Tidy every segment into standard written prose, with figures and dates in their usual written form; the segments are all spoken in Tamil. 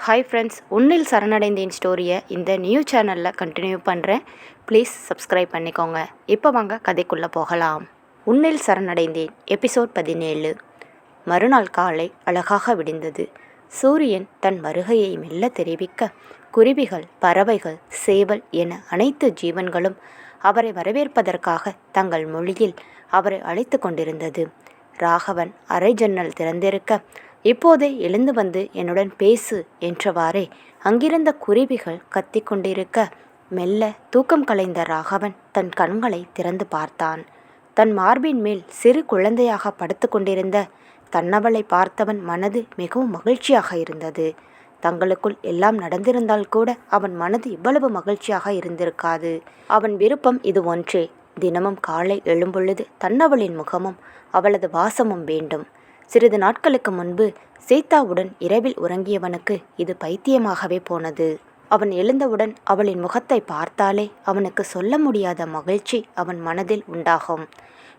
ஹாய் ஃப்ரெண்ட்ஸ், உன்னில் சரணடைந்தேன் ஸ்டோரியை இந்த நியூ சேனலில் கண்டினியூ பண்ணுறேன். ப்ளீஸ் சப்ஸ்கிரைப் பண்ணிக்கோங்க. இப்போ வாங்க கதைக்குள்ளே போகலாம். உன்னில் சரணடைந்தேன் எபிசோட் 17. மறுநாள் காலை அழகாக விடிந்தது. சூரியன் தன் வருகையை மெல்ல தெரிவிக்க குருவிகள், பறவைகள், சேவல் என அனைத்து ஜீவன்களும் அவரை வரவேற்பதற்காக தங்கள் மொழியில் அவரை அழைத்து கொண்டிருந்தது. ராகவன் அரை ஜன்னல் திறந்திருக்க, இப்போதே எழுந்து வந்து என்னுடன் பேசு என்றவாறே அங்கிருந்த குருவிகள் கத்திக்கொண்டிருக்க, மெல்ல தூக்கம் கலைந்த ராகவன் தன் கண்களை திறந்து பார்த்தான். தன் மார்பின் மேல் சிறு குழந்தையாக படுத்து கொண்டிருந்த தன்னவளை பார்த்தவன் மனது மிகவும் மகிழ்ச்சியாக இருந்தது. தங்களுக்குள் எல்லாம் நடந்திருந்தால் கூட அவன் மனது இவ்வளவு மகிழ்ச்சியாக இருந்திருக்காது. அவன் விருப்பம் இது ஒன்றே, தினமும் காலை எழும்பொழுது தன்னவளின் முகமும் அவளது வாசமும் வேண்டும். சிறிது நாட்களுக்கு முன்பு சீதாவுடன் இரவில் உறங்கியவனுக்கு இது பைத்தியமாகவே போனது. அவன் எழுந்தவுடன் அவளின் முகத்தை பார்த்தாலே அவனுக்கு சொல்ல முடியாத மகிழ்ச்சி அவன் மனதில் உண்டாகும்.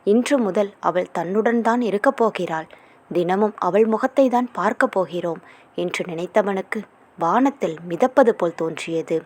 இன்று முதல் அவள் தன்னுடன் தான் இருக்கப் போகிறாள், தினமும் அவள் முகத்தை தான் பார்க்கப் போகிறோம் என்று நினைத்தவனுக்கு வானத்தில் மிதப்பது போல் தோன்றியது.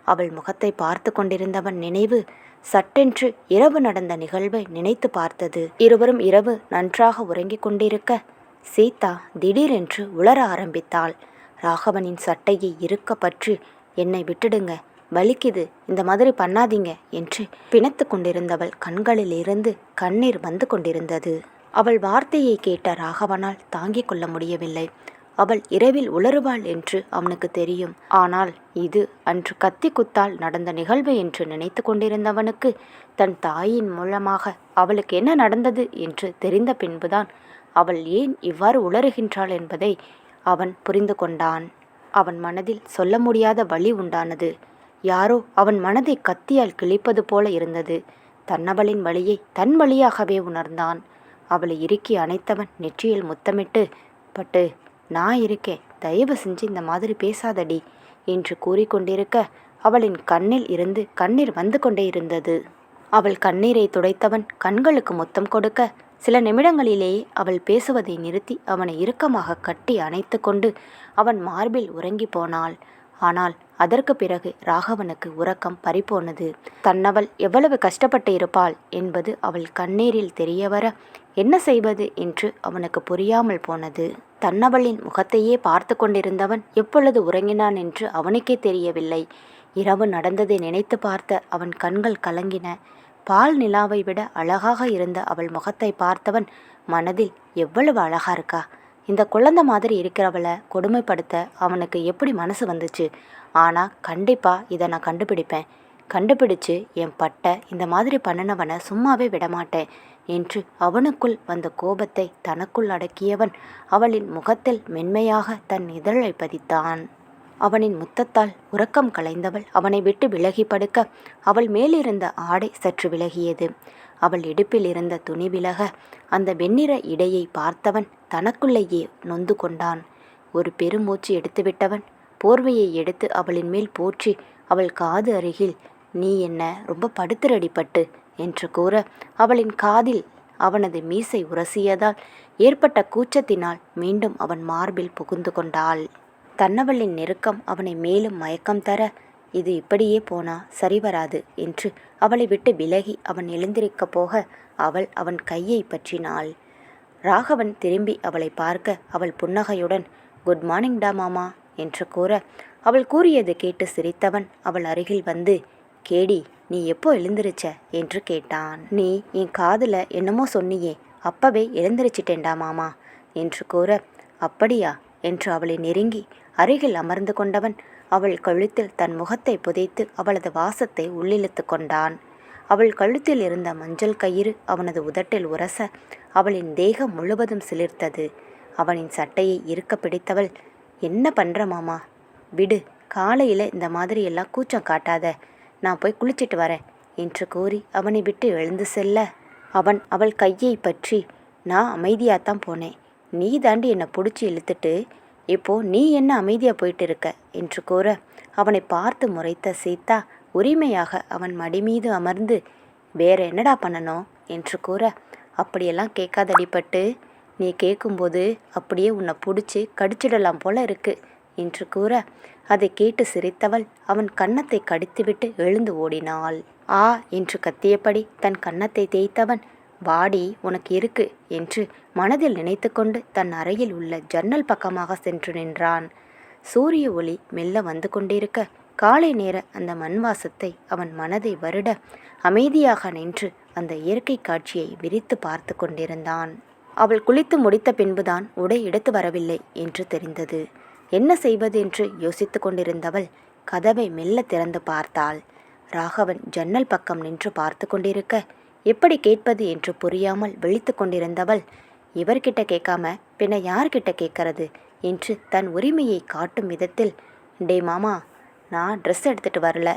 அவள் முகத்தை பார்த்து கொண்டிருந்தவன் நினைவு சட்டென்று இரவு நடந்த நிகழ்வை நினைத்து பார்த்தது. இருவரும் இரவு நன்றாக உறங்கிக் கொண்டிருக்க சீதா திடீரென்று உளர ஆரம்பித்தாள். ராகவனின் சட்டையை இறுக்க பற்றி, என்னை விட்டுடுங்க, வலிக்குது, இந்த மாதிரி பண்ணாதீங்க என்று பிணைத்து கொண்டிருந்தவள் கண்களிலிருந்து கண்ணீர் வந்து கொண்டிருந்தது. அவள் வார்த்தையை கேட்ட ராகவனால் தாங்கிக் கொள்ள முடியவில்லை. அவள் இரவில் உளறுவாள் என்று அவனுக்கு தெரியும். ஆனால் இது அன்று கத்தி குத்தால் நடந்த நிகழ்வு என்று நினைத்து கொண்டிருந்தவனுக்கு தன் தாயின் மூலமாக அவளுக்கு என்ன நடந்தது என்று தெரிந்த பின்புதான் அவள் ஏன் இவ்வாறு உளறுகின்றாள் என்பதை அவன் புரிந்து கொண்டான். அவன் மனதில் சொல்ல முடியாத வலி உண்டானது. யாரோ அவன் மனதை கத்தியால் கிழிப்பது போல இருந்தது. தன்னவளின் வலியை தன் வழியாகவே உணர்ந்தான். அவளை இறுக்கி அணைத்தவன் நெற்றியில் முத்தமிட்டு, பட்டு, நான் இருக்கேன், தயவு செஞ்சு இந்த மாதிரி பேசாதடி என்று கூறிக்கொண்டிருக்க அவளின் கண்ணில் இருந்து கண்ணீர் வந்து கொண்டே இருந்தது. அவள் கண்ணீரை துடைத்தவன் கண்களுக்கு முத்தம் கொடுக்க சில நிமிடங்களிலேயே அவள் பேசுவதை நிறுத்தி அவனை இறுக்கமாக கட்டி அணைத்து கொண்டு அவன் மார்பில் உறங்கி போனாள். ஆனால் அதற்கு பிறகு ராகவனுக்கு உறக்கம் பறிபோனது. தன்னவள் எவ்வளவு கஷ்டப்பட்டு இருப்பாள் என்பது அவள் கண்ணீரில் தெரியவர என்ன செய்வது என்று அவனுக்கு புரியாமல் போனது. தன்னவளின் முகத்தையே பார்த்து கொண்டிருந்தவன் எப்பொழுது உறங்கினான் என்று அவனுக்கே தெரியவில்லை. இரவு நடந்ததை நினைத்து பார்த்த அவன் கண்கள் கலங்கின. பால் நிலாவை விட அழகாக இருந்த அவள் முகத்தை பார்த்தவன் மனதில், எவ்வளவு அழகா இருக்கா, இந்த குழந்தை மாதிரி இருக்கிறவளை கொடுமைப்படுத்த அவனுக்கு எப்படி மனசு வந்துச்சு? ஆனால் கண்டிப்பாக இதை நான் கண்டுபிடிச்சு என் பட்டை இந்த மாதிரி பண்ணினவனை சும்மாவே விடமாட்டேன் என்று அவனுக்குள் வந்த கோபத்தை தனக்குள் அடக்கியவன் அவளின் முகத்தில் மென்மையாக தன் இதழை பதித்தான். அவனின் முத்தத்தால் உறக்கம் கலைந்தவள் அவனை விட்டு விலகி படுக்க அவள் மேலிருந்த ஆடை சற்று விலகியது. அவள் இடுப்பில் இருந்த துணி விலக அந்த வெண்ணிற இடையை பார்த்தவன் தனக்குள்ளேயே நொந்து கொண்டான். ஒரு பெருமூச்சு எடுத்துவிட்டவன் போர்வையை எடுத்து அவளின் மேல் போற்றி அவள் காது அருகில், நீ என்ன ரொம்ப படுத்துறடிப்பட்டு என்று கூற அவளின் காதில் அவனது மீசை உரசியதால் ஏற்பட்ட கூச்சத்தினால் மீண்டும் அவன் மார்பில் புகுந்து கொண்டாள். தன்னவளின் நெருக்கம் அவனை மேலும் மயக்கம் தர, இது இப்படியே போனா சரி வராது என்று அவளை விட்டு விலகி அவன் எழுந்திருக்கப் போக அவள் அவன் கையை பற்றினாள். ராகவன் திரும்பி அவளை பார்க்க அவள் புன்னகையுடன், குட் மார்னிங் டா மாமா என்று கூற அவள் கூறியது கேட்டு சிரித்தவன் அவள் அருகில் வந்து, கேடி, நீ எப்போ எழுந்திருச்ச என்று கேட்டான். நீ என் காதில் என்னமோ சொன்னியே, அப்பவே எழுந்திருச்சிட்டேன்டா மாமா என்று கூற, அப்படியா என்று அவளை நெருங்கி அருகில் அமர்ந்து கொண்டவன் அவள் கழுத்தில் தன் முகத்தை புதைத்து அவளது வாசத்தை உள்ளிழுத்து கொண்டான். அவள் கழுத்தில் இருந்த மஞ்சள் கயிறு அவனது உதட்டில் உரச அவளின் தேகம் முழுவதும் சிலிர்த்தது. அவனின் சட்டையை இறுக்க பிடித்தவள், என்ன பண்ற மாமா, விடு, காலையில் இந்த மாதிரி எல்லாம் கூச்சம் காட்டாத, நான் போய் குளிச்சிட்டு வரேன் என்று கூறி அவனை விட்டு எழுந்து செல்ல அவன் அவள் கையை பற்றி, நான் அமைதியாகத்தான் போனேன், நீ தாண்டி என்னை பிடிச்சி இழுத்துட்டு இப்போ நீ என்ன அமைதியாக போயிட்டு இருக்க என்று கூற அவனை பார்த்து முறைத்த சீதா உரிமையாக அவன் மடி மீது அமர்ந்து, வேற என்னடா பண்ணணும் என்று கூற, அப்படியெல்லாம் கேட்காதடிப்பட்டு, நீ கேட்கும்போது அப்படியே உன்னை பிடிச்சி கடிச்சிடலாம் போல இருக்கு என்று கூற அதை கேட்டு சிரித்தவள் அவன் கன்னத்தை கடித்துவிட்டு எழுந்து ஓடினாள். ஆ என்று கத்தியபடி தன் கன்னத்தை தேய்த்தவன் வாடி உனக்கு இருக்கு என்று மனதில் நினைத்து கொண்டு தன் அறையில் உள்ள ஜன்னல் பக்கமாக சென்று நின்றான். சூரிய ஒளி மெல்ல வந்து கொண்டிருக்க காலை நேர அந்த மண் வாசத்தை அவன் மனதை வருட அமைதியாக நின்று அந்த இயற்கை காட்சியை விரித்து பார்த்து கொண்டிருந்தான். அவள் குளித்து முடித்த பின்புதான் உடை எடுத்து வரவில்லை என்று தெரிந்தது. என்ன செய்வது என்று யோசித்து கொண்டிருந்தவள் கதவை மெல்ல திறந்து பார்த்தாள். ராகவன் ஜன்னல் பக்கம் நின்று பார்த்து கொண்டிருக்க எப்படி கேட்பது என்று புரியாமல் விழித்து கொண்டிருந்தவள் இவர்கிட்ட கேட்காம பின்ன யார்கிட்ட கேட்கறது என்று தன் உரிமையை காட்டும் விதத்தில், டே மாமா, நான் ட்ரெஸ் எடுத்துட்டு வரல,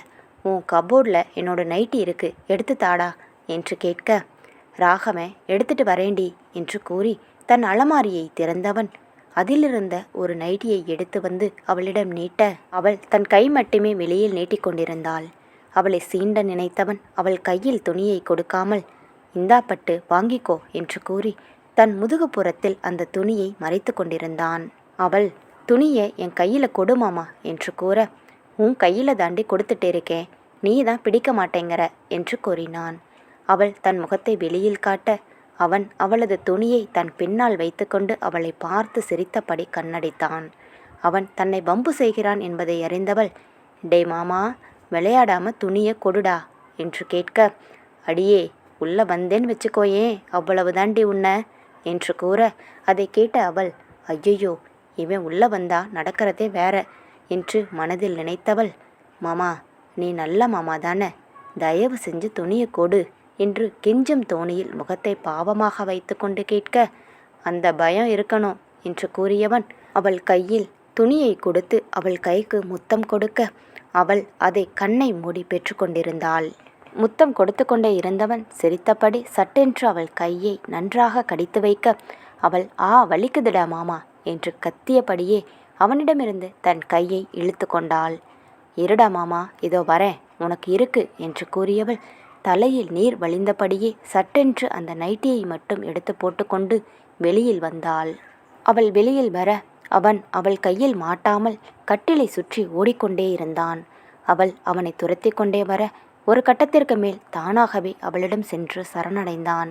உன் கபோர்டில் என்னோட நைட்டி இருக்கு, எடுத்து தாடா என்று கேட்க, ராகவன் எடுத்துட்டு வரேண்டி என்று கூறி தன் அலமாரியை திறந்தவன் அதிலிருந்த ஒரு நைட்டியை எடுத்து வந்து அவளிடம் நீட்ட அவள் தன் கை மட்டுமே வெளியில் நீட்டிக்கொண்டிருந்தாள். அவளை சீண்ட நினைத்தவன் அவள் கையில் துணியை கொடுக்காமல், இந்தா பட்டு வாங்கிக்கோ என்று கூறி தன் முதுகுப்புறத்தில் அந்த துணியை மறைத்து கொண்டிருந்தான். அவள் துணியை என் கையில் கொடுமாமா என்று கூற, உன் கையில் தாண்டி கொடுத்துட்டு இருக்கேன், நீ தான் பிடிக்க மாட்டேங்கிற என்று கூறினான். அவள் தன் முகத்தை வெளியில் காட்ட அவன் அவளது துணியை தன் பின்னால் வைத்துக்கொண்டு அவளை பார்த்து சிரித்தபடி கண்ணடித்தான். அவன் தன்னை வம்பு செய்கிறான் என்பதை அறிந்தவள், டே மாமா, விளையாடாம துணியை கொடுடா என்று கேட்க, அடியே உள்ள வந்தேன்னு வச்சுக்கோயே, அவ்வளவு தாண்டி உன்ன என்று கூற அதை கேட்ட அவள், ஐயையோ, இவன் உள்ள வந்தா நடக்கிறதே வேற என்று மனதில் நினைத்தவள், மாமா, நீ நல்ல மாமா தானே, தயவு செஞ்சு துணியை கொடு என்று கெஞ்சும் தோணியில் முகத்தை பாவமாக வைத்து கொண்டு கேட்க, அந்த பயம் இருக்கணும் என்று கூறியவன் அவள் கையில் துணியை கொடுத்து அவள் கைக்கு முத்தம் கொடுக்க அவள் அதை கண்ணை மூடி பெற்று கொண்டிருந்தாள். முத்தம் கொடுத்து கொண்டே இருந்தவன் சிரித்தபடி சட்டென்று அவள் கையை நன்றாக கடித்து வைக்க அவள், ஆ வலிக்குதுடா மாமா என்று கத்தியபடியே அவனிடமிருந்து தன் கையை இழுத்து கொண்டாள். இருடா மாமா, இதோ வரேன், உனக்கு இருக்கு என்று கூறியவள் தலையில் நீர் வழிந்தபடியே சட்டென்று அந்த நைட்டியை மட்டும் எடுத்து போட்டுக்கொண்டு வெளியில் வந்தாள். அவள் வெளியில் வர அவன் அவள் கையில் மாட்டாமல் கட்டிலை சுற்றி ஓடிக்கொண்டே இருந்தான். அவள் அவனை துரத்தி கொண்டே வர ஒரு கட்டத்திற்கு மேல் தானாகவே அவளிடம் சென்று சரணடைந்தான்.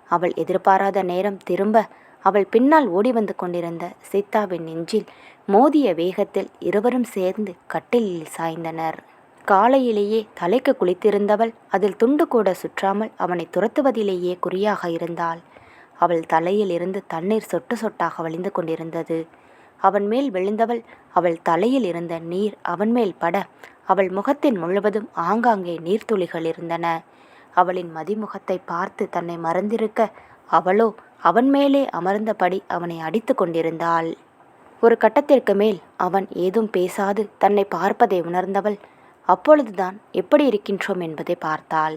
அவள் எதிர்பாராத நேரம் திரும்ப அவள் பின்னால் ஓடி வந்து கொண்டிருந்த சீதாவின் நெஞ்சில் மோதிய வேகத்தில் இருவரும் சேர்ந்து கட்டிலில் சாய்ந்தனர். காலையிலேயே தலைக்கு குளித்திருந்தவள் அதில் துண்டு கூட சுற்றாமல் அவனை துரத்துவதிலேயே குறியாக இருந்தாள். அவள் தலையில் இருந்து தண்ணீர் சொட்டு சொட்டாக வழிந்து கொண்டிருந்தது. அவன் மேல் விழுந்தவள் அவள் தலையில் இருந்த நீர் அவன் மேல் பட அவள் முகத்தின் முழுவதும் ஆங்காங்கே நீர்த்துளிகள் இருந்தன. அவளின் மதிமுகத்தை பார்த்து தன்னை மறந்திருக்க அவளோ அவன் மேலே அமர்ந்தபடி அவனை அடித்து கொண்டிருந்தாள். ஒரு கட்டத்திற்கு மேல் அவன் ஏதும் பேசாது தன்னை பார்ப்பதை உணர்ந்தவள் அப்பொழுதுதான் எப்படி இருக்கின்றோம் என்பதை பார்த்தாள்.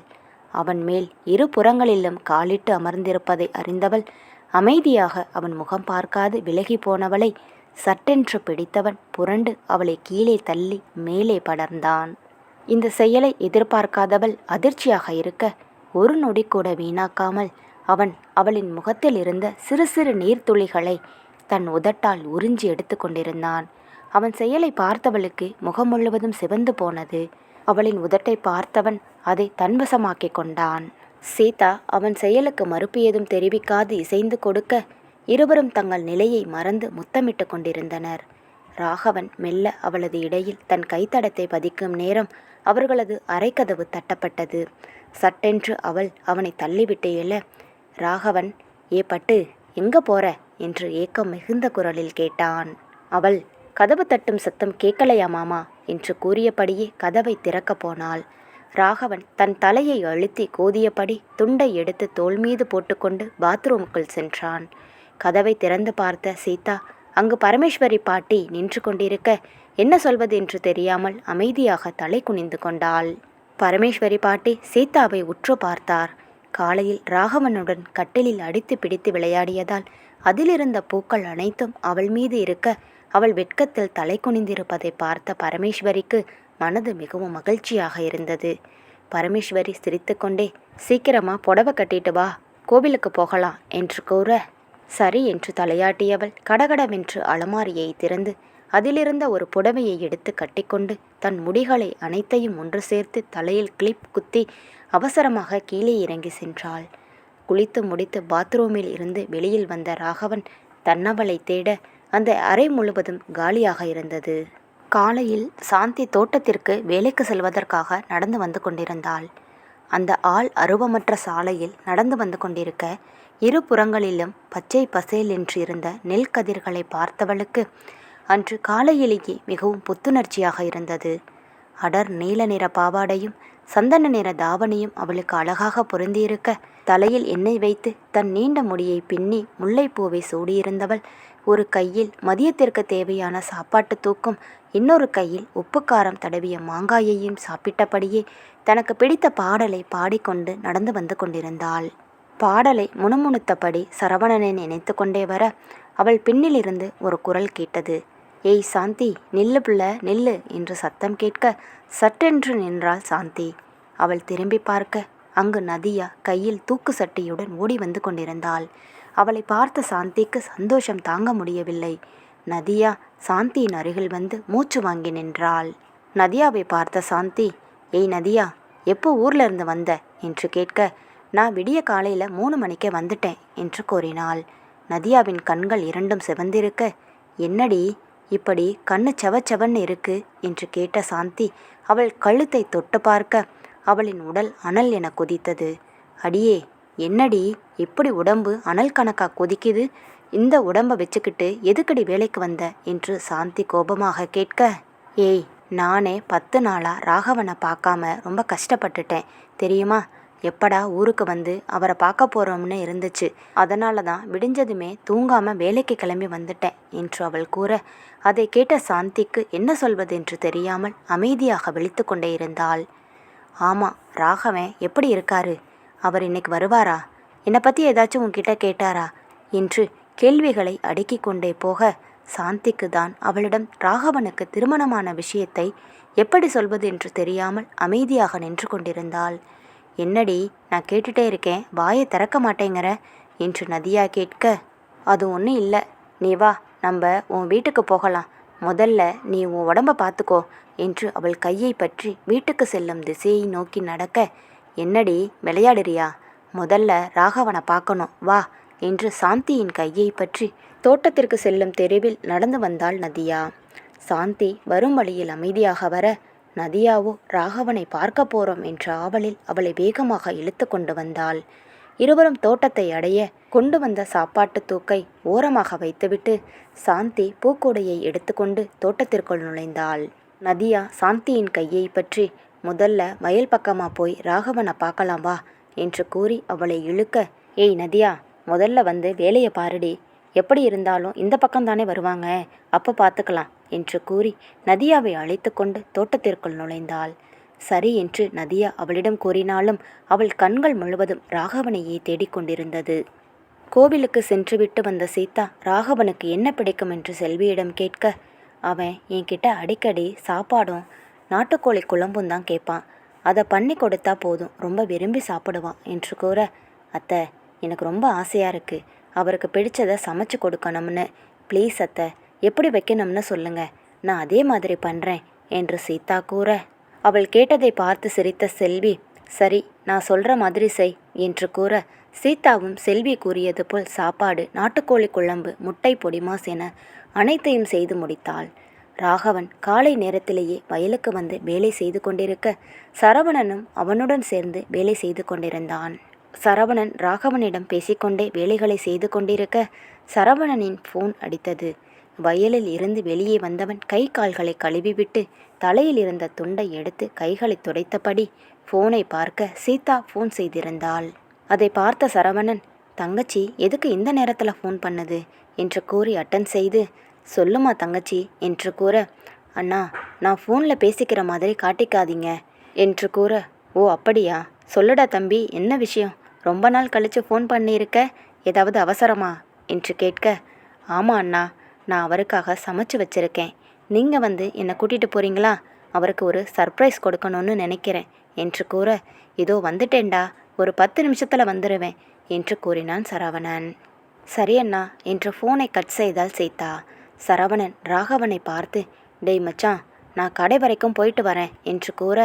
அவன் மேல் இரு புறங்களிலும் காலிட்டு அமர்ந்திருப்பதை அறிந்தவள் அமைதியாக அவன் முகம் பார்க்காது விலகி போனவளை சட்டென்று பிடித்தவன் புரண்டு அவளை கீழே தள்ளி மேலே படர்ந்தான். இந்த செயலை எதிர்பார்க்காதவள் அதிர்ச்சியாக இருக்க ஒரு நொடி கூட வீணாக்காமல் அவன் அவளின் முகத்தில் இருந்த சிறு சிறு நீர்த்துளிகளை தன் உதட்டால் உறிஞ்சி எடுத்து கொண்டிருந்தான். அவன் செயலை பார்த்தவளுக்கு முகம் முழுவதும் சிவந்து போனது. அவளின் உதட்டை பார்த்தவன் அதை தன்வசமாக்கி கொண்டான். சீதா அவன் செயலுக்கு மறுப்பு ஏதும் தெரிவிக்காது இசைந்து கொடுக்க இருவரும் தங்கள் நிலையை மறந்து முத்தமிட்டு கொண்டிருந்தனர். ராகவன் மெல்ல அவளது இடையில் தன் கைத்தடத்தை பதிக்கும் நேரம் அவர்களது அரைக்கதவு தட்டப்பட்டது. சட்டென்று அவள் அவனை தள்ளிவிட்டு எழ ராகவன், ஏ பட்டு, எங்க போற என்று ஏக்கம் மிகுந்த குரலில் கேட்டான். அவள், கதவு தட்டும் சத்தம் கேட்கலையா மாமா என்று கூறியபடியே கதவை திறக்கப் போனாள். ராகவன் தன் தலையை அழுத்தி கோதியபடி துண்டை எடுத்து தோள் மீது போட்டுக்கொண்டு பாத்ரூமுக்குள் சென்றான். கதவை திறந்து பார்த்த சீதா அங்கு பரமேஸ்வரி பாட்டி நின்று கொண்டிருக்க என்ன சொல்வது என்று தெரியாமல் அமைதியாக தலை குனிந்து கொண்டாள். பரமேஸ்வரி பாட்டி சீதாவை உற்று பார்த்தார். காலையில் ராகவனுடன் கட்டிலில் அடித்து பிடித்து விளையாடியதால் அதிலிருந்த பூக்கள் அனைத்தும் அவள் மீது இருக்க அவள் வெட்கத்தில் தலை குனிந்திருப்பதை பார்த்த பரமேஸ்வரிக்கு மனது மிகவும் மகிழ்ச்சியாக இருந்தது. பரமேஸ்வரி சிரித்துக்கொண்டே, சீக்கிரமா புடவை கட்டிட்டு வா, கோவிலுக்கு போகலாம் என்று கூற சரி என்று தலையாட்டியவள் கடகடவென்று அலமாரியை திறந்து அதிலிருந்த ஒரு புடவையை எடுத்து கட்டிக்கொண்டு தன் முடிகளை அனைத்தையும் ஒன்று சேர்த்து தலையில் கிளிப் குத்தி அவசரமாக கீழே இறங்கி சென்றாள். குளித்து முடித்து பாத்ரூமில் இருந்து வெளியில் வந்த ராகவன் தன்னவளை தேட அந்த அறை முழுவதும் காலியாக இருந்தது. காலையில் சாந்தி தோட்டத்திற்கு வேலைக்கு செல்வதற்காக நடந்து வந்து கொண்டிருந்தாள். அந்த ஆள் அருவமற்ற சாலையில் நடந்து வந்து கொண்டிருக்க இரு புறங்களிலும் பச்சை பசேல் என்று இருந்த நெல் கதிர்களை பார்த்தவளுக்கு அன்று காலையிலேயே மிகவும் புத்துணர்ச்சியாக இருந்தது. அடர் நீல நிற பாவாடையும் சந்தன நிற தாவணியும் அவளுக்கு அழகாக பொருந்தியிருக்க தலையில் எண்ணெய் வைத்து தன் நீண்ட முடியை பின்னி முல்லைப்பூவை சூடியிருந்தவள் ஒரு கையில் மதியத்திற்கு தேவையான சாப்பாட்டு தூக்கும், இன்னொரு கையில் உப்புக்காரம் தடவிய மாங்காயையும் சாப்பிட்டபடியே தனக்கு பிடித்த பாடலை பாடிக்கொண்டு நடந்து வந்து கொண்டிருந்தாள். பாடலை முணுமுணுத்தபடி சரவணனை நினைத்து கொண்டே வர அவள் பின்னிலிருந்து ஒரு குரல் கேட்டது. ஏய் சாந்தி, நில்லு பிள்ள நில்லு என்று சத்தம் கேட்க சட்டென்று நின்றாள் சாந்தி. அவள் திரும்பி பார்க்க அங்கு நதியா கையில் தூக்கு சட்டியுடன் ஓடி வந்து கொண்டிருந்தாள். அவளை பார்த்த சாந்திக்கு சந்தோஷம் தாங்க முடியவில்லை. நதியா சாந்தியின் அருகில் வந்து மூச்சு வாங்கி நின்றாள். நதியாவை பார்த்த சாந்தி, ஏய் நதியா, எப்போ ஊர்ல இருந்து வந்த என்று கேட்க நான் விடிய காலையில் 3 மணிக்கே வந்துட்டேன் என்று கூறினாள். நதியாவின் கண்கள் இரண்டும் சிவந்திருக்க, என்னடி இப்படி கண்ணு செவச்செவன்னு இருக்கு என்று கேட்ட சாந்தி அவள் கழுத்தை தொட்டு பார்க்க அவளின் உடல் அனல் என கொதித்தது. அடியே, என்னடி இப்படி உடம்பு அனல் கணக்கா கொதிக்குது? இந்த உடம்பை வச்சுக்கிட்டு எதுக்கடி வேலைக்கு வந்த என்று சாந்தி கோபமாக கேட்க, ஏய், நானே 10 நாளா ராகவனை பார்க்காம ரொம்ப கஷ்டப்பட்டுட்டேன் தெரியுமா? எப்படா ஊருக்கு வந்து அவரை பார்க்க போகிறோம்னு இருந்துச்சு. அதனால தான் விடிஞ்சதுமே தூங்காமல் வேலைக்கு கிளம்பி வந்துட்டேன் என்று அவள் கூற அதை கேட்ட சாந்திக்கு என்ன சொல்வது என்று தெரியாமல் அமைதியாக விழித்து கொண்டே இருந்தாள். ஆமாம், ராகவன் எப்படி இருக்காரு? அவர் இன்னைக்கு வருவாரா? என்னை பற்றி ஏதாச்சும் உன்கிட்ட கேட்டாரா என்று கேள்விகளை அடுக்கி கொண்டே போக சாந்திக்கு தான் அவளிடம் ராகவனுக்கு திருமணமான விஷயத்தை எப்படி சொல்வது என்று தெரியாமல் அமைதியாக நின்று கொண்டிருந்தாள். என்னடி, நான் கேட்டுட்டே இருக்கேன், வாயை திறக்க மாட்டேங்கிற என்று நதியா கேட்க, அது ஒன்றும் இல்லை, நீ வா, நம்ம உன் வீட்டுக்கு போகலாம். முதல்ல நீ உன் உடம்ப பார்த்துக்கோ என்று அவள் கையை பற்றி வீட்டுக்கு செல்லும் திசையை நோக்கி நடக்க, என்னடி விளையாடுறியா? முதல்ல ராகவனை பார்க்கணும், வா என்று சாந்தியின் கையை பற்றி தோட்டத்திற்கு செல்லும் தெருவில் நடந்து வந்தாள் நதியா. சாந்தி வரும் வழியில் அமைதியாக வர நதியாவோ ராகவனை பார்க்க போறோம் என்ற ஆவலில் அவளை வேகமாக இழுத்து கொண்டு வந்தாள். இருவரும் தோட்டத்தை அடைய கொண்டு வந்த சாப்பாட்டு தூக்கை ஓரமாக வைத்துவிட்டு சாந்தி பூக்கூடையை எடுத்துக்கொண்டு தோட்டத்திற்குள் நுழைந்தாள். நதியா சாந்தியின் கையை பற்றி முதல்ல வயல் பக்கமாக போய் ராகவனை பார்க்கலாம் வா என்று கூறி அவளை இழுக்க, ஏய் நதியா, முதல்ல வந்து வேலையை பாருடி, எப்படி இருந்தாலும் இந்த பக்கம்தானே வருவாங்க, அப்போ பார்த்துக்கலாம் என்று கூறி நதியாவை அழைத்து கொண்டு தோட்டத்திற்குள் நுழைந்தாள். சரி என்று நதியா அவளிடம் கூறினாலும் அவள் கண்கள் முழுவதும் ராகவனையே தேடிக்கொண்டிருந்தது. கோவிலுக்கு சென்றுவிட்டு வந்த சீதா ராகவனுக்கு என்ன பிடிக்கும் என்று செல்வியிடம் கேட்க, அவன் என்கிட்ட அடிக்கடி சாப்பாடும் நாட்டுக்கோழி குழம்பும் தான் கேட்பான், அதை பண்ணி கொடுத்தா போதும், ரொம்ப விரும்பி சாப்பிடுவான் என்று கூற, அத்தை, எனக்கு ரொம்ப ஆசையாக இருக்குது, அவருக்கு பிடிச்சதை சமைச்சு கொடுக்கணும்னு, ப்ளீஸ் அத்தை, எப்படி வைக்கணும்னு சொல்லுங்க, நான் அதே மாதிரி பண்ணுறேன் என்று சீதா கூற, அவள் கேட்டதை பார்த்து சிரித்த செல்வி, சரி நான் சொல்கிற மாதிரி செய் என்று கூற சீதாவும் செல்வி கூறியது போல் சாப்பாடு, நாட்டுக்கோழி குழம்பு, முட்டை பொடிமாஸ் என அனைத்தையும் செய்து முடித்தாள். ராகவன் காலை நேரத்திலேயே வயலுக்கு வந்து வேலை செய்து கொண்டிருக்க சரவணனும் அவனுடன் சேர்ந்து வேலை செய்து கொண்டிருந்தான். சரவணன் ராகவனிடம் பேசிக்கொண்டே வேலைகளை செய்து கொண்டிருக்க சரவணனின் ஃபோன் அடித்தது. வயலில் இருந்து வெளியே வந்தவன் கை கால்களை கழுவிவிட்டு தலையில் இருந்த துண்டை எடுத்து கைகளை துடைத்தபடி ஃபோனை பார்க்க சீதா ஃபோன் செய்திருந்தாள். அதை பார்த்த சரவணன், தங்கச்சி எதுக்கு இந்த நேரத்தில் ஃபோன் பண்ணுது என்று கூறி அட்டன் செய்து, சொல்லுமா தங்கச்சி என்று கூற, அண்ணா நான் ஃபோனில் பேசிக்கிற மாதிரி காட்டிக்காதீங்க என்று கூற, ஓ அப்படியா, சொல்லுடா தம்பி, என்ன விஷயம், ரொம்ப நாள் கழித்து ஃபோன் பண்ணியிருக்க, ஏதாவது அவசரமா என்று கேட்க, ஆமாம் அண்ணா, நான் அவருக்காக சமைச்சு வச்சுருக்கேன், நீங்கள் வந்து என்னை கூட்டிகிட்டு போகிறீங்களா, அவருக்கு ஒரு சர்ப்ரைஸ் கொடுக்கணும்னு நினைக்கிறேன் என்று கூற, இதோ வந்துட்டேன்டா, ஒரு 10 நிமிஷத்தில் வந்துடுவேன் என்று கூறினான் சரவணன். சரி அண்ணா என்று ஃபோனை கட் செய்தால் சீதா. சரவணன் ராகவனை பார்த்து, டேய் மச்சான், நான் கடை வரைக்கும் போயிட்டு வரேன் என்று கூற,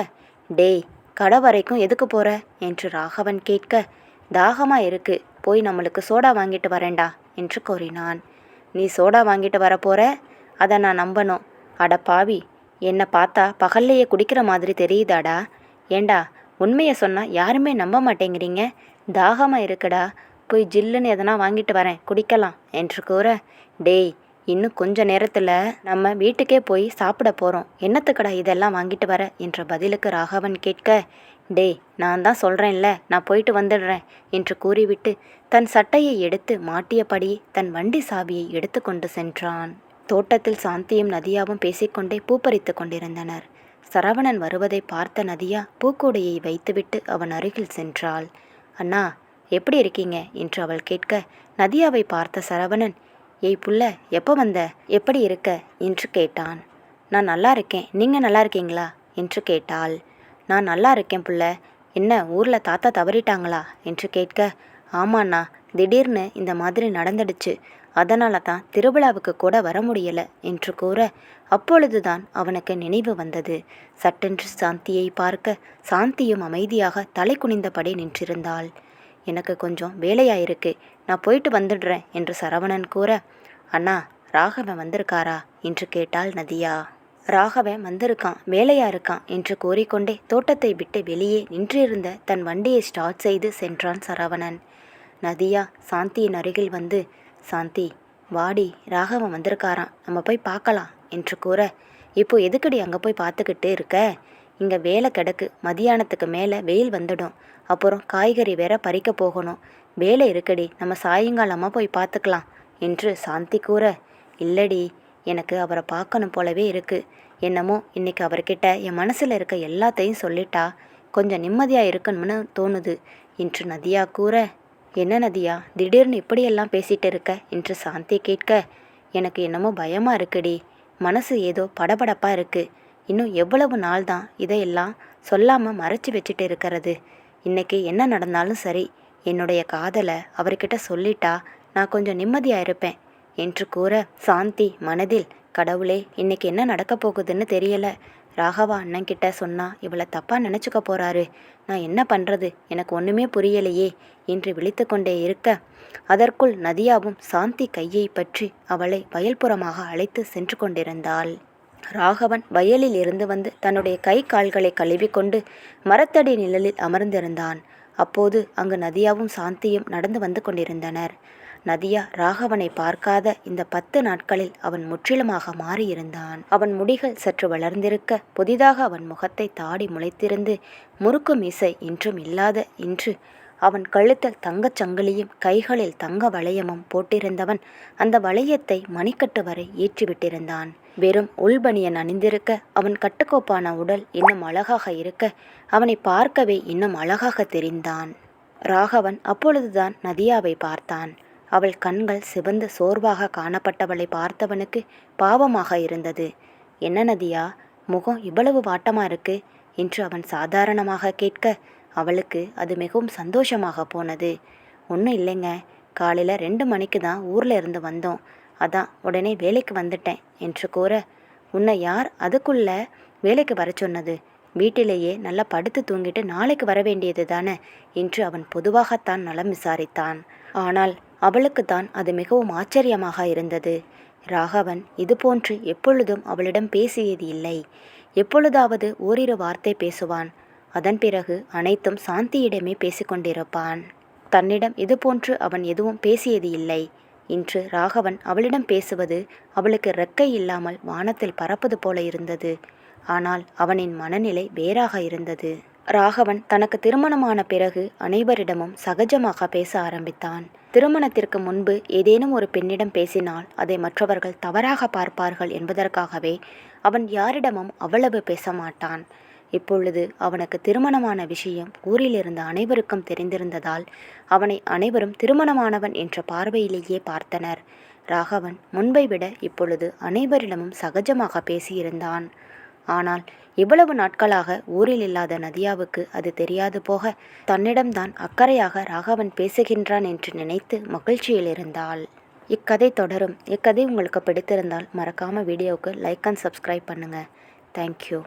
டேய் கடை வரைக்கும் எதுக்கு போற என்று ராகவன் கேட்க, தாகமா இருக்கு, போய் நம்மளுக்கு சோடா வாங்கிட்டு வரேன்டா என்று கூறினான். நீ சோடா வாங்கிட்டு வரப்போற? அதை நான் நம்பணும். அட பாவி, என்னை பார்த்தா பகல்லையே குடிக்கிற மாதிரி தெரியுதாடா? ஏண்டா உண்மையை சொன்னால் யாருமே நம்ப மாட்டேங்கிறீங்க. தாகமாக இருக்குடா, போய் ஜில்லுன்னு எதனா வாங்கிட்டு வரேன், குடிக்கலாம் என்று கூற, டேய் இன்னும் கொஞ்ச நேரத்தில் நம்ம வீட்டுக்கே போய் சாப்பிட போகிறோம், என்னத்துக்கடா இதெல்லாம் வாங்கிட்டு வர என்ற பதிலுக்கு ராகவன் கேட்க, டேய் நான் தான் சொல்கிறேன்ல, நான் போயிட்டு வந்துடுறேன் என்று கூறிவிட்டு தன் சட்டையை எடுத்து மாட்டியபடி தன் வண்டி சாவியை எடுத்து கொண்டு சென்றான். தோட்டத்தில் சாந்தியும் நதியாவும் பேசிக்கொண்டே பூப்பறித்து கொண்டிருந்தனர். சரவணன் வருவதை பார்த்த நதியா பூக்கூடையை வைத்துவிட்டு அவன் அருகில் சென்றாள். அண்ணா எப்படி இருக்கீங்க என்று அவள் கேட்க, நதியாவை பார்த்த சரவணன், ஏய் புள்ள, எப்போ வந்த, எப்படி இருக்க என்று கேட்டான். நான் நல்லா இருக்கேன், நீங்கள் நல்லா இருக்கீங்களா என்று கேட்டாள். நான் நல்லா இருக்கேன் புள்ள, என்ன ஊரில் தாத்தா தவறிட்டாங்களா என்று கேட்க, ஆமாண்ணா, திடீர்னு இந்த மாதிரி நடந்துடுச்சு, அதனால தான் திருவிழாவுக்கு கூட வர முடியலை என்று கூற, அப்பொழுதுதான் அவனுக்கு நினைவு வந்தது. சட்டென்று சாந்தியை பார்க்க சாந்தியும் அமைதியாக தலை குனிந்தபடி நின்றிருந்தாள். எனக்கு கொஞ்சம் வேலையாயிருக்கு, நான் போயிட்டு வந்துடுறேன் என்று சரவணன் கூற, அண்ணா ராகவன் வந்திருக்காரா என்று கேட்டாள் நதியா. ராகவன் வந்திருக்கான், வேலையா இருக்கான் என்று கூறிக்கொண்டே தோட்டத்தை விட்டு வெளியே நின்றிருந்த தன் வண்டியை ஸ்டார்ட் செய்து சென்றான் சரவணன். நதியா சாந்தியின் அருகில் வந்து, சாந்தி வாடி, ராகவன் வந்திருக்காராம், நம்ம போய் பார்க்கலாம் என்று கூற, இப்போ எதுக்கடி அங்கே போய் பார்த்துக்கிட்டு இருக்க, இங்கே வேலை கிடக்கு, மதியானத்துக்கு மேலே வெயில் வந்துடும், அப்புறம் காய்கறி வேற பறிக்க போகணும், வேலை இருக்கடி, நம்ம சாயங்காலமாக போய் பார்த்துக்கலாம் என்று சாந்தி கூற, இல்லடி, எனக்கு அவரை பார்க்கணும் போலவே இருக்கு, என்னமோ இன்னைக்கு அவர்கிட்ட என் மனசில் இருக்க எல்லாத்தையும் சொல்லிட்டா கொஞ்சம் நிம்மதியாக இருக்கணும்னு தோணுது என்று நதியா கூற, என்ன நதியா திடீர்னு இப்படியெல்லாம் பேசிகிட்டு இருக்க என்று சாந்தி கேட்க, எனக்கு என்னமோ பயமாக இருக்குடி, மனசு ஏதோ படபடப்பாக இருக்குது, இன்னும் எவ்வளவு நாள் தான் இதையெல்லாம் சொல்லாமல் மறைச்சி வச்சுட்டு இருக்கிறது, இன்னைக்கு என்ன நடந்தாலும் சரி என்னுடைய காதலை அவர்கிட்ட சொல்லிட்டா நான் கொஞ்சம் நிம்மதியாக இருப்பேன் என்று கூற, சாந்தி மனதில், கடவுளே இன்னைக்கு என்ன நடக்க போகுதுன்னு தெரியல, ராகவா அண்ணன்கிட்ட சொன்னால் இவளை தப்பாக நினச்சிக்க போகிறாரு, நான் என்ன பண்ணுறது, எனக்கு ஒன்றுமே புரியலையே என்று விழித்து கொண்டே இருக்க, அதற்குள் நதியாவும் சாந்தி கையை பற்றி அவளை வயல்புறமாக அழைத்து சென்று கொண்டிருந்தாள். ராகவன் வயலில் இருந்து வந்து தன்னுடைய கை கால்களை கழுவிக்கொண்டு மரத்தடி நிழலில் அமர்ந்திருந்தான். அப்போது அங்கு நதியாவும் சாந்தியும் நடந்து வந்து கொண்டிருந்தனர். நதியா ராகவனை பார்க்காத இந்த 10 நாட்களில் அவன் முற்றிலுமாக மாறியிருந்தான். அவன் முடிகள் சற்று வளர்ந்திருக்க, புதிதாக அவன் முகத்தை தாடி முளைத்திருந்து முறுக்கு மீசை இன்றும் இல்லாத இன்று அவன் கழுத்தில் தங்கச் சங்கிலியும் கைகளில் தங்க வளையமும் போட்டிருந்தவன் அந்த வளையத்தை மணிக்கட்டு வரை ஏற்றிவிட்டிருந்தான். வெறும் உள்பனியன் அணிந்திருக்க அவன் கட்டுக்கோப்பான உடல் இன்னும் அழகாக இருக்க அவனை பார்க்கவே இன்னும் அழகாக தெரிந்தான். ராகவன் அப்பொழுதுதான் நதியாவை பார்த்தான். அவள் கண்கள் சிவந்து சோர்வாக காணப்பட்டவளை பார்த்தவனுக்கு பாவமாக இருந்தது. என்ன நதியா, முகம் இவ்வளவு வாட்டமாக இருக்கு என்று அவன் சாதாரணமாக கேட்க அவளுக்கு அது மிகவும் சந்தோஷமாக போனது. ஒன்றும் இல்லைங்க, காலையில் 2 மணிக்கு தான் ஊரில் இருந்து வந்தோம், அதான் உடனே வேலைக்கு வந்துட்டேன் என்று கூற, உன்னை யார் அதுக்குள்ளே வேலைக்கு வர சொன்னது, வீட்டிலேயே நல்லா படுத்து தூங்கிட்டு நாளைக்கு வர வேண்டியது தானே என்று அவன் பொதுவாகத்தான் நலம் விசாரித்தான். ஆனால் அவளுக்கு தான் அது மிகவும் ஆச்சரியமாக இருந்தது. ராகவன் இதுபோன்று எப்பொழுதும் அவளிடம் பேசியது இல்லை. எப்பொழுதாவது ஓரிரு வார்த்தை பேசுவான், அதன் பிறகு அனைத்தும் சாந்தியிடமே பேசிக்கொண்டிருப்பான். தன்னிடம் இதுபோன்று அவன் எதுவும் பேசியது இல்லை. இன்று ராகவன் அவளிடம் பேசுவது அவளுக்கு ரெக்கை இல்லாமல் வானத்தில் பறப்பது போல இருந்தது. ஆனால் அவனின் மனநிலை வேறாக இருந்தது. ராகவன் தனக்கு திருமணமான பிறகு அனைவரிடமும் சகஜமாக பேச ஆரம்பித்தான். திருமணத்திற்கு முன்பு ஏதேனும் ஒரு பெண்ணிடம் பேசினால் அதை மற்றவர்கள் தவறாக பார்ப்பார்கள் என்பதற்காகவே அவன் யாரிடமும் அவ்வளவு பேச மாட்டான். இப்பொழுது அவனுக்கு திருமணமான விஷயம் ஊரில் இருந்த அனைவருக்கும் தெரிந்திருந்ததால் அவனை அனைவரும் திருமணமானவன் என்ற பார்வையிலேயே பார்த்தனர். ராகவன் முன்பை விட இப்பொழுது அனைவரிடமும் சகஜமாக பேசியிருந்தான். ஆனால் இவ்வளவு நாட்களாக ஊரில் இல்லாத நதியாவுக்கு அது தெரியாது போக தன்னிடம்தான் அக்கறையாக ராகவன் பேசுகின்றான் என்று நினைத்து மகிழ்ச்சியில் இருந்தாள். இக்கதை தொடரும். இக்கதை உங்களுக்கு பிடித்திருந்தால் மறக்காமல் வீடியோவுக்கு லைக் அண்ட் சப்ஸ்கிரைப் பண்ணுங்கள். தேங்க்யூ.